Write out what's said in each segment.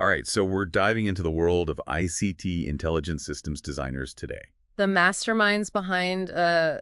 All right, so we're diving into the world of ICT Intelligent Systems Designers today. The masterminds behind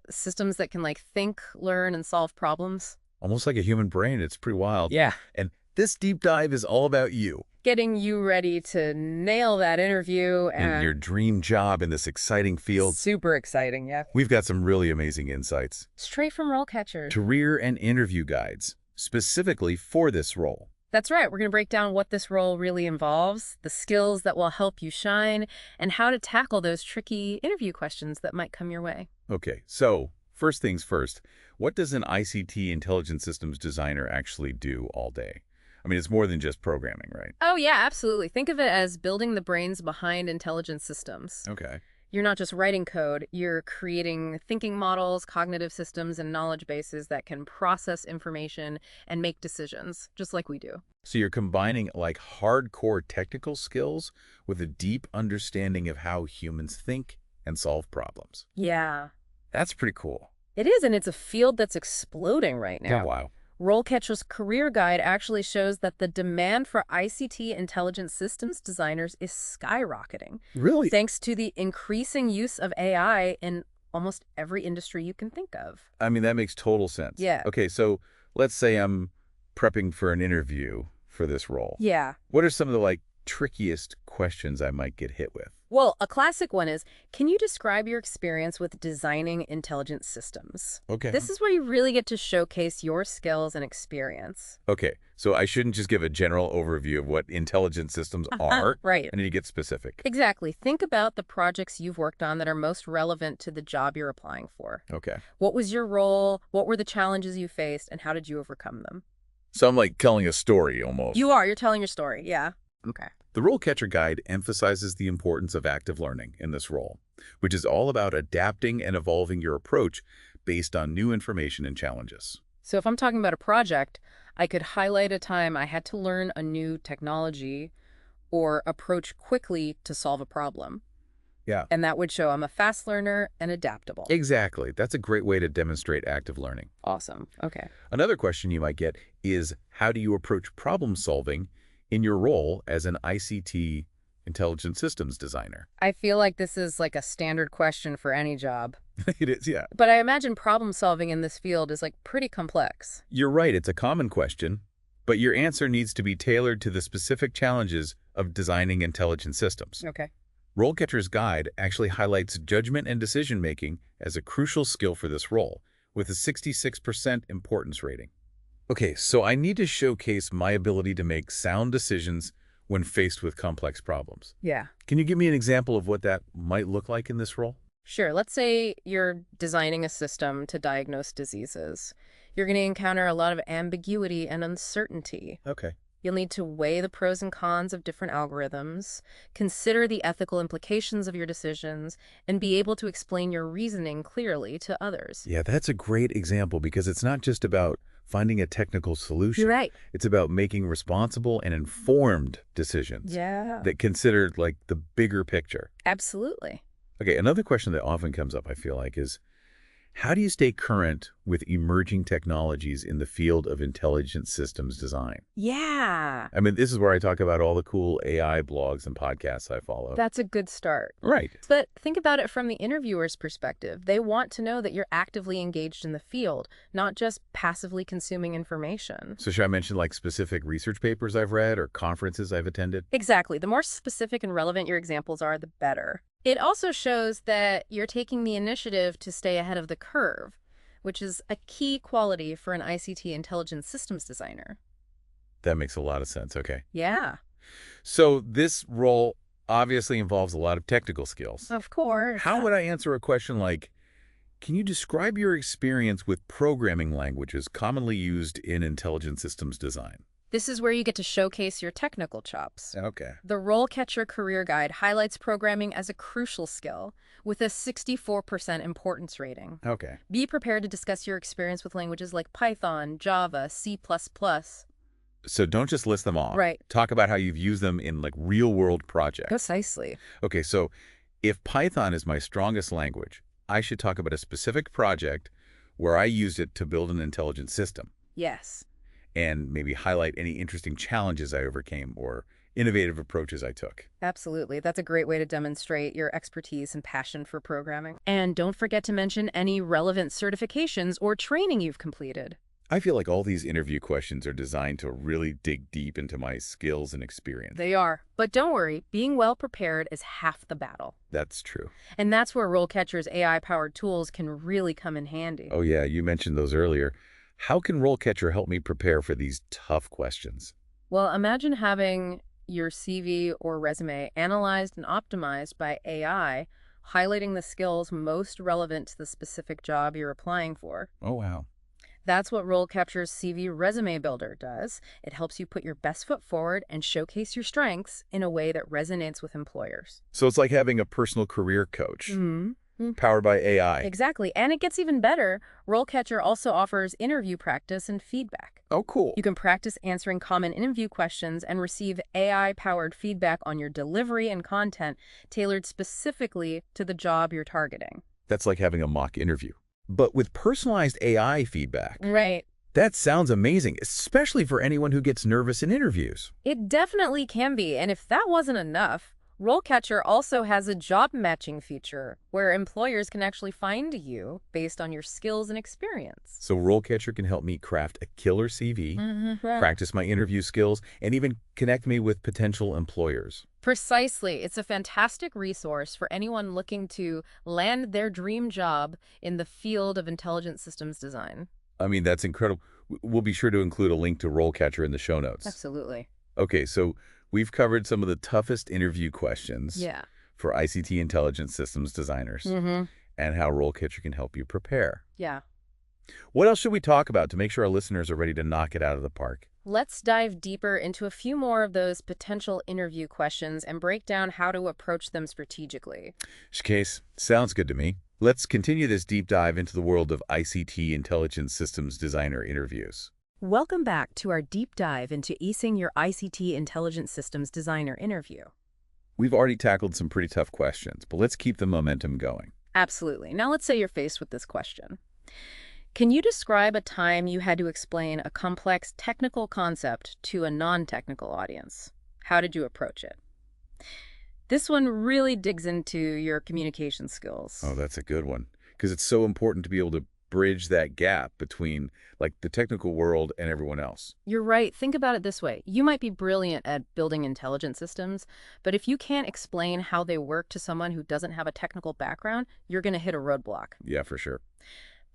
systems that can think, learn, and solve problems. Almost like a human brain. It's pretty wild. Yeah. And this deep dive is all about you Getting you ready to nail that interview and your dream job in this exciting field. super exciting, yeah. We've got some really amazing insights. Straight from RoleCatcher. Career and interview guides, specifically for this role. That's right. We're going to break down what this role really involves, the skills that will help you shine, and how to tackle those tricky interview questions that might come your way. Okay, so first things first, what does an ICT Intelligent Systems Designer actually do all day? I mean, it's more than just programming, right? Oh, yeah, absolutely. Think of it as building the brains behind intelligent systems. Okay. You're not just writing code, you're creating thinking models, cognitive systems, and knowledge bases that can process information and make decisions, just like we do. So you're combining hardcore technical skills with a deep understanding of how humans think and solve problems. Yeah. That's pretty cool. It is, and it's a field that's exploding right now. Wow. RoleCatcher's Career Guide actually shows that the demand for ICT Intelligent Systems Designers is skyrocketing. Really? Thanks to the increasing use of AI in almost every industry you can think of. I mean, that makes total sense. Yeah. Okay, so let's say I'm prepping for an interview for this role. Yeah. What are some of the trickiest questions I might get hit with? Well, a classic one is, can you describe your experience with designing intelligent systems? Okay. This is where you really get to showcase your skills and experience. Okay, so I shouldn't just give a general overview of what intelligent systems are. Right. I need to get specific. Exactly. Think about the projects you've worked on that are most relevant to the job you're applying for. Okay. What was your role? What were the challenges you faced? And how did you overcome them? So I'm telling a story almost. You're telling your story. Yeah. Okay. The RoleCatcher Guide emphasizes the importance of active learning in this role, which is all about adapting and evolving your approach based on new information and challenges. So if I'm talking about a project, I could highlight a time I had to learn a new technology or approach quickly to solve a problem. Yeah. And that would show I'm a fast learner and adaptable. Exactly. That's a great way to demonstrate active learning. Awesome. Okay. Another question you might get is, how do you approach problem solving in your role as an ICT Intelligent Systems Designer? I feel like this is a standard question for any job. It is, yeah. But I imagine problem solving in this field is pretty complex. You're right. It's a common question, but your answer needs to be tailored to the specific challenges of designing intelligent systems. Okay. RoleCatcher's Guide actually highlights judgment and decision-making as a crucial skill for this role, with a 66% importance rating. Okay, so I need to showcase my ability to make sound decisions when faced with complex problems. Yeah. Can you give me an example of what that might look like in this role? Sure. Let's say you're designing a system to diagnose diseases. You're going to encounter a lot of ambiguity and uncertainty. Okay. You'll need to weigh the pros and cons of different algorithms, consider the ethical implications of your decisions, and be able to explain your reasoning clearly to others. Yeah, that's a great example because it's not just about finding a technical solution. You're right. It's about making responsible and informed decisions that consider the bigger picture. Absolutely. Okay, another question that often comes up, I feel is, how do you stay current with emerging technologies in the field of intelligent systems design? Yeah. I mean, this is where I talk about all the cool AI blogs and podcasts I follow. That's a good start. Right. But think about it from the interviewer's perspective. They want to know that you're actively engaged in the field, not just passively consuming information. So should I mention specific research papers I've read or conferences I've attended? Exactly. The more specific and relevant your examples are, the better. It also shows that you're taking the initiative to stay ahead of the curve, which is a key quality for an ICT Intelligent Systems Designer. That makes a lot of sense. Okay. Yeah. So this role obviously involves a lot of technical skills. Of course. How would I answer a question like, can you describe your experience with programming languages commonly used in intelligent systems design? This is where you get to showcase your technical chops. Okay. The RoleCatcher Career Guide highlights programming as a crucial skill with a 64% importance rating. Okay. Be prepared to discuss your experience with languages like Python, Java, C++. So don't just list them off. Right. Talk about how you've used them in real-world projects. Precisely. Okay, so if Python is my strongest language, I should talk about a specific project where I used it to build an intelligent system. Yes. And maybe highlight any interesting challenges I overcame or innovative approaches I took. Absolutely. That's a great way to demonstrate your expertise and passion for programming. And don't forget to mention any relevant certifications or training you've completed. I feel like all these interview questions are designed to really dig deep into my skills and experience. They are. But don't worry, being well prepared is half the battle. That's true. And that's where RoleCatcher's AI-powered tools can really come in handy. Oh yeah, you mentioned those earlier. How can RoleCatcher help me prepare for these tough questions? Well, imagine having your CV or resume analyzed and optimized by AI, highlighting the skills most relevant to the specific job you're applying for. Oh wow. That's what RoleCatcher's CV Resume Builder does. It helps you put your best foot forward and showcase your strengths in a way that resonates with employers. So it's like having a personal career coach, powered by AI. Exactly. And it gets even better. RoleCatcher also offers interview practice and feedback. Oh, cool. You can practice answering common interview questions and receive AI-powered feedback on your delivery and content tailored specifically to the job you're targeting. That's like having a mock interview, but with personalized AI feedback. Right. That sounds amazing, especially for anyone who gets nervous in interviews. It definitely can be. And if that wasn't enough, RoleCatcher also has a job matching feature where employers can actually find you based on your skills and experience. So RoleCatcher can help me craft a killer CV, practice my interview skills, and even connect me with potential employers. Precisely. It's a fantastic resource for anyone looking to land their dream job in the field of intelligent systems design. I mean, that's incredible. We'll be sure to include a link to RoleCatcher in the show notes. Absolutely. Okay, so we've covered some of the toughest interview questions for ICT Intelligent Systems Designers and how RoleCatcher can help you prepare. Yeah. What else should we talk about to make sure our listeners are ready to knock it out of the park? Let's dive deeper into a few more of those potential interview questions and break down how to approach them strategically. Case, sounds good to me. Let's continue this deep dive into the world of ICT Intelligent Systems Designer interviews. Welcome back to our deep dive into acing your ICT Intelligent Systems Designer interview. We've already tackled some pretty tough questions, but let's keep the momentum going. Absolutely. Now let's say you're faced with this question. Can you describe a time you had to explain a complex technical concept to a non-technical audience? How did you approach it? This one really digs into your communication skills. Oh, that's a good one, because it's so important to be able to bridge that gap between like the technical world and everyone else. You're right. Think about it this way. You might be brilliant at building intelligent systems, but if you can't explain how they work to someone who doesn't have a technical background, you're going to hit a roadblock. Yeah, for sure.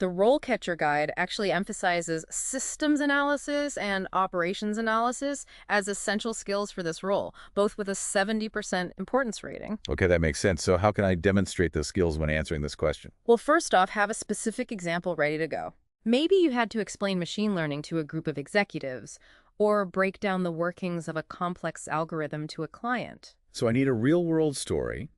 The RoleCatcher guide actually emphasizes systems analysis and operations analysis as essential skills for this role, both with a 70% importance rating. Okay, that makes sense. So how can I demonstrate those skills when answering this question? Well, first off, have a specific example ready to go. Maybe you had to explain machine learning to a group of executives, or break down the workings of a complex algorithm to a client. So I need a real-world story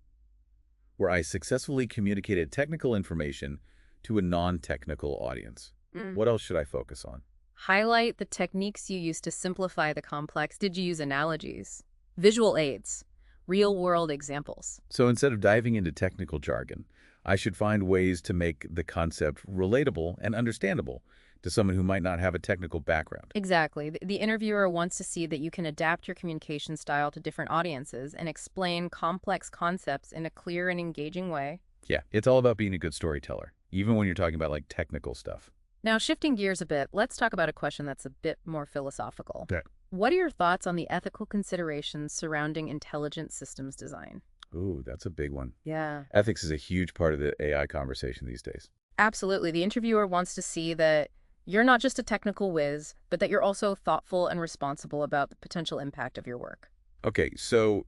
where I successfully communicated technical information to a non-technical audience. What else should I focus on? Highlight the techniques you used to simplify the complex. Did you use analogies, visual aids, real-world examples? So instead of diving into technical jargon, I should find ways to make the concept relatable and understandable to someone who might not have a technical background. Exactly. The interviewer wants to see that you can adapt your communication style to different audiences and explain complex concepts in a clear and engaging way. Yeah, it's all about being a good storyteller, even when you're talking about like technical stuff. Now, shifting gears a bit, let's talk about a question that's a bit more philosophical. Okay. What are your thoughts on the ethical considerations surrounding intelligent systems design? Ooh, that's a big one. Yeah. Ethics is a huge part of the AI conversation these days. Absolutely. The interviewer wants to see that you're not just a technical whiz, but that you're also thoughtful and responsible about the potential impact of your work. Okay, so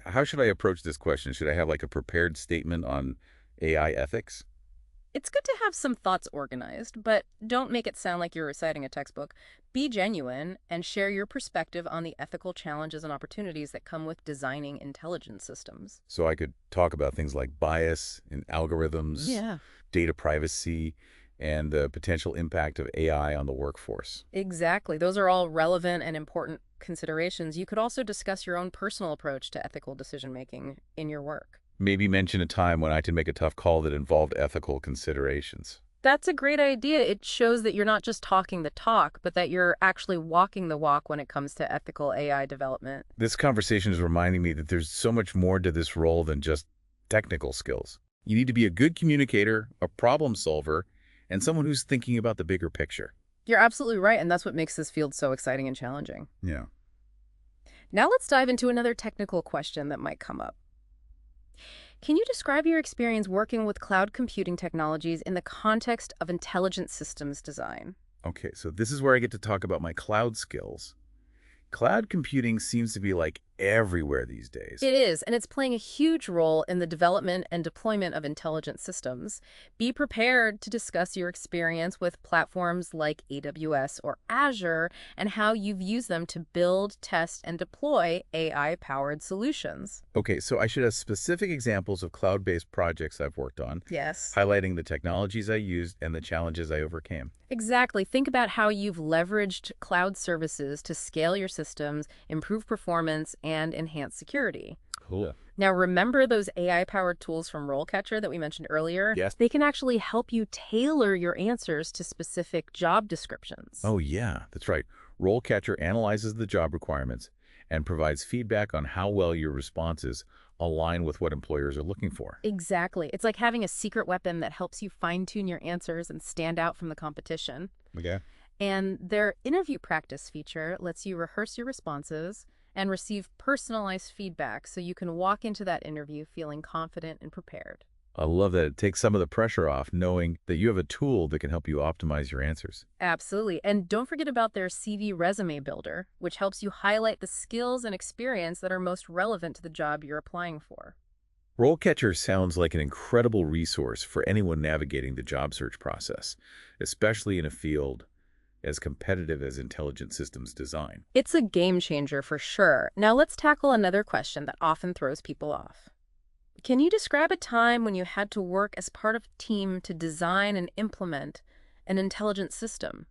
how should I approach this question? Should I have like a prepared statement on AI ethics? It's good to have some thoughts organized, but don't make it sound like you're reciting a textbook. Be genuine and share your perspective on the ethical challenges and opportunities that come with designing intelligent systems. So I could talk about things like bias in algorithms, data privacy, and the potential impact of AI on the workforce. Exactly. Those are all relevant and important considerations. You could also discuss your own personal approach to ethical decision-making in your work. Maybe mention a time when I had to make a tough call that involved ethical considerations. That's a great idea. It shows that you're not just talking the talk, but that you're actually walking the walk when it comes to ethical AI development. This conversation is reminding me that there's so much more to this role than just technical skills. You need to be a good communicator, a problem solver, and someone who's thinking about the bigger picture. You're absolutely right, and that's what makes this field so exciting and challenging. Yeah. Now let's dive into another technical question that might come up. Can you describe your experience working with cloud computing technologies in the context of intelligent systems design? Okay, so this is where I get to talk about my cloud skills. Cloud computing seems to be like everywhere these days. It is, and it's playing a huge role in the development and deployment of intelligent systems. Be prepared to discuss your experience with platforms like AWS or Azure and how you've used them to build, test, and deploy AI-powered solutions. Okay, so I should have specific examples of cloud-based projects I've worked on, Yes. highlighting the technologies I used and the challenges I overcame. Exactly. Think about how you've leveraged cloud services to scale your systems, improve performance, and enhance security. Cool. Now, remember those AI-powered tools from RoleCatcher that we mentioned earlier? Yes. They can actually help you tailor your answers to specific job descriptions. Oh, yeah, that's right. RoleCatcher analyzes the job requirements and provides feedback on how well your responses align with what employers are looking for. Exactly. It's like having a secret weapon that helps you fine-tune your answers and stand out from the competition. Okay. And their interview practice feature lets you rehearse your responses and receive personalized feedback so you can walk into that interview feeling confident and prepared. I love that it takes some of the pressure off knowing that you have a tool that can help you optimize your answers. Absolutely. And don't forget about their CV resume builder, which helps you highlight the skills and experience that are most relevant to the job you're applying for. RoleCatcher sounds like an incredible resource for anyone navigating the job search process, especially in a field as competitive as intelligent systems design. It's a game changer for sure. Now let's tackle another question that often throws people off. Can you describe a time when you had to work as part of a team to design and implement an intelligent system?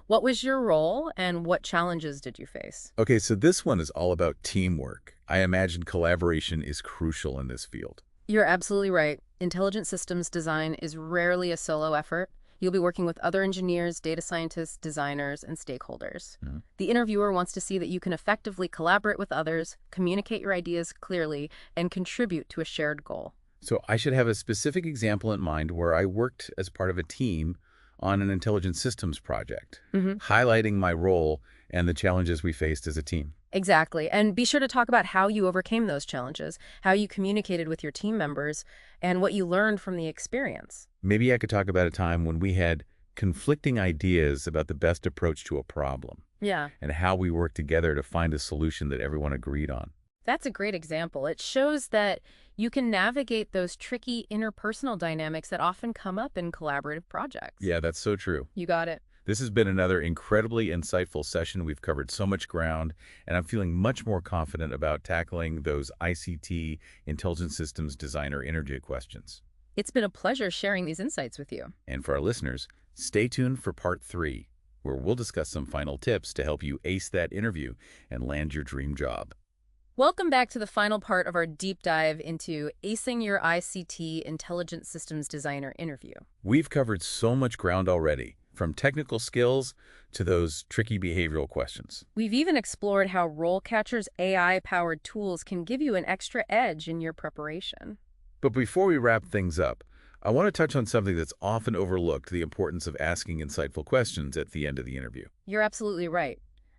What was your role and what challenges did you face? Okay, so this one is all about teamwork. I imagine collaboration is crucial in this field. You're absolutely right. Intelligent systems design is rarely a solo effort. You'll be working with other engineers, data scientists, designers, and stakeholders. The interviewer wants to see that you can effectively collaborate with others, communicate your ideas clearly, and contribute to a shared goal. So I should have a specific example in mind where I worked as part of a team on an intelligent systems project, highlighting my role and the challenges we faced as a team. Exactly. And be sure to talk about how you overcame those challenges, how you communicated with your team members, and what you learned from the experience. Maybe I could talk about a time when we had conflicting ideas about the best approach to a problem Yeah, and how we worked together to find a solution that everyone agreed on. that's a great example. It shows that you can navigate those tricky interpersonal dynamics that often come up in collaborative projects. Yeah, that's so true. You got it. This has been another incredibly insightful session. We've covered so much ground, and I'm feeling much more confident about tackling those ICT Intelligent Systems Designer interview questions. It's been a pleasure sharing these insights with you. And for our listeners, stay tuned for part 3, where we'll discuss some final tips to help you ace that interview and land your dream job. Welcome back to the final part of our deep dive into acing your ICT Intelligent Systems Designer interview. We've covered so much ground already, from technical skills to those tricky behavioral questions. We've even explored how RoleCatcher's AI-powered tools can give you an extra edge in your preparation. But before we wrap things up, I want to touch on something that's often overlooked, the importance of asking insightful questions at the end of the interview. You're absolutely right.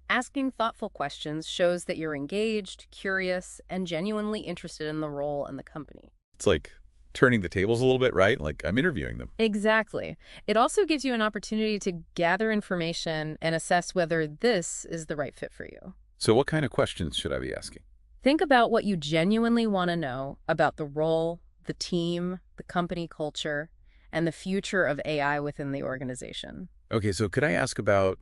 Asking thoughtful questions shows that you're engaged, curious, and genuinely interested in the role and the company. It's like turning the tables a little bit, right? Like I'm interviewing them. Exactly. It also gives you an opportunity to gather information and assess whether this is the right fit for you. So what kind of questions should I be asking? Think about what you genuinely want to know about the role, the team, the company culture, and the future of AI within the organization. Okay, so could I ask about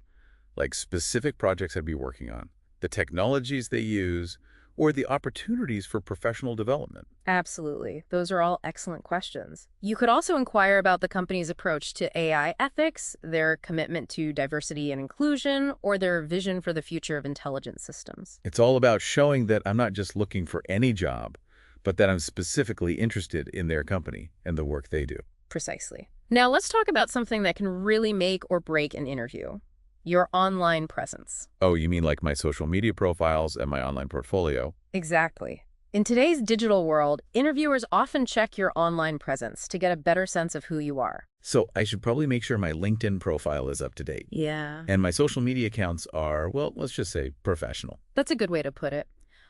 like specific projects I'd be working on, the technologies they use, or the opportunities for professional development? Absolutely. Those are all excellent questions. You could also inquire about the company's approach to AI ethics, their commitment to diversity and inclusion, or their vision for the future of intelligent systems. It's all about showing that I'm not just looking for any job, but that I'm specifically interested in their company and the work they do. Precisely. Now let's talk about something that can really make or break an interview. Your online presence. Oh, you mean like my social media profiles and my online portfolio? Exactly. In today's digital world, interviewers often check your online presence to get a better sense of who you are. So I should probably make sure my LinkedIn profile is up to date. Yeah. And my social media accounts are, well, let's just say professional. That's a good way to put it.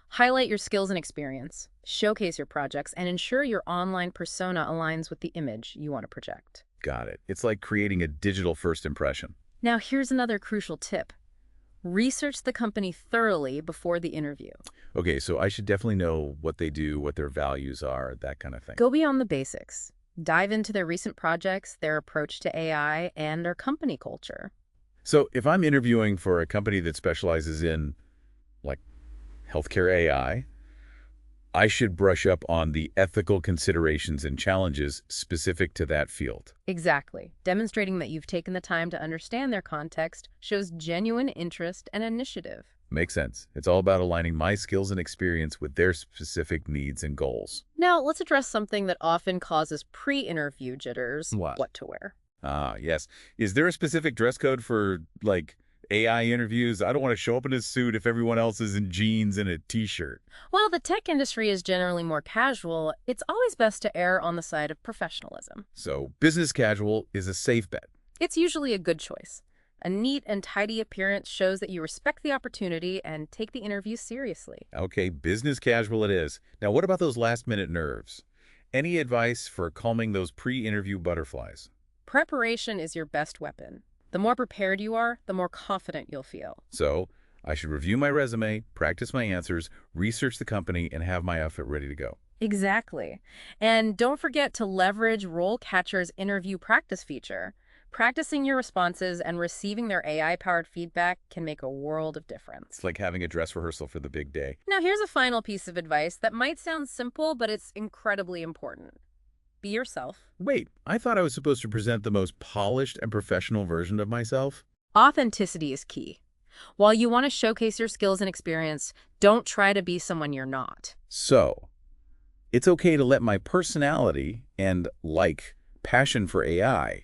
Highlight your skills and experience, showcase your projects, and ensure your online persona aligns with the image you want to project. Got it. It's like creating a digital first impression. Now, here's another crucial tip. Research the company thoroughly before the interview. Okay, so I should definitely know what they do, what their values are, that kind of thing. Go beyond the basics. Dive into their recent projects, their approach to AI, and their company culture. So if I'm interviewing for a company that specializes in, like, healthcare AI, I should brush up on the ethical considerations and challenges specific to that field. Exactly. Demonstrating that you've taken the time to understand their context shows genuine interest and initiative. Makes sense. It's all about aligning my skills and experience with their specific needs and goals. Now, let's address something that often causes pre-interview jitters. What? What to wear. Ah, yes. Is there a specific dress code for, like, AI interviews? I don't want to show up in a suit if everyone else is in jeans and a t-shirt. While the tech industry is generally more casual, it's always best to err on the side of professionalism. So business casual is a safe bet. It's usually a good choice. A neat and tidy appearance shows that you respect the opportunity and take the interview seriously. Okay, business casual it is. Now, what about those last-minute nerves? Any advice for calming those pre-interview butterflies? Preparation is your best weapon. The more prepared you are, the more confident you'll feel. So I should review my resume, practice my answers, research the company, and have my outfit ready to go. Exactly. And don't forget to leverage RoleCatcher's interview practice feature. Practicing your responses and receiving their AI-powered feedback can make a world of difference. It's like having a dress rehearsal for the big day. Now, here's a final piece of advice that might sound simple, but it's incredibly important. Be yourself. Wait, I thought I was supposed to present the most polished and professional version of myself? Authenticity is key. While you want to showcase your skills and experience, don't try to be someone you're not. So, it's okay to let my personality and, passion for AI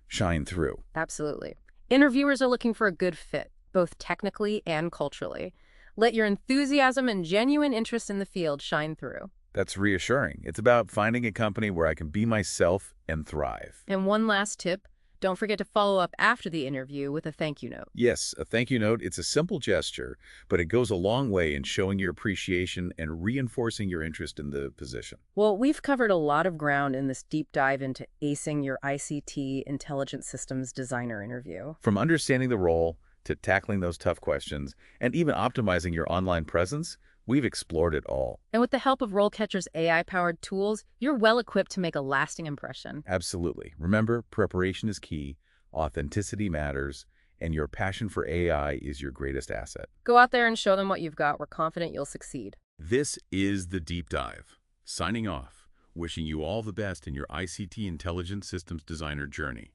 shine through. Absolutely. Interviewers are looking for a good fit, both technically and culturally. Let your enthusiasm and genuine interest in the field shine through. That's reassuring. It's about finding a company where I can be myself and thrive. And one last tip, don't forget to follow up after the interview with a thank you note. Yes, a thank you note. It's a simple gesture, but it goes a long way in showing your appreciation and reinforcing your interest in the position. Well, we've covered a lot of ground in this deep dive into acing your ICT Intelligent Systems Designer interview. From understanding the role to tackling those tough questions and even optimizing your online presence, we've explored it all. And with the help of RoleCatcher's AI-powered tools, you're well equipped to make a lasting impression. Absolutely. Remember, preparation is key, authenticity matters, and your passion for AI is your greatest asset. Go out there and show them what you've got. We're confident you'll succeed. This is The Deep Dive. Signing off, wishing you all the best in your ICT Intelligent Systems Designer journey.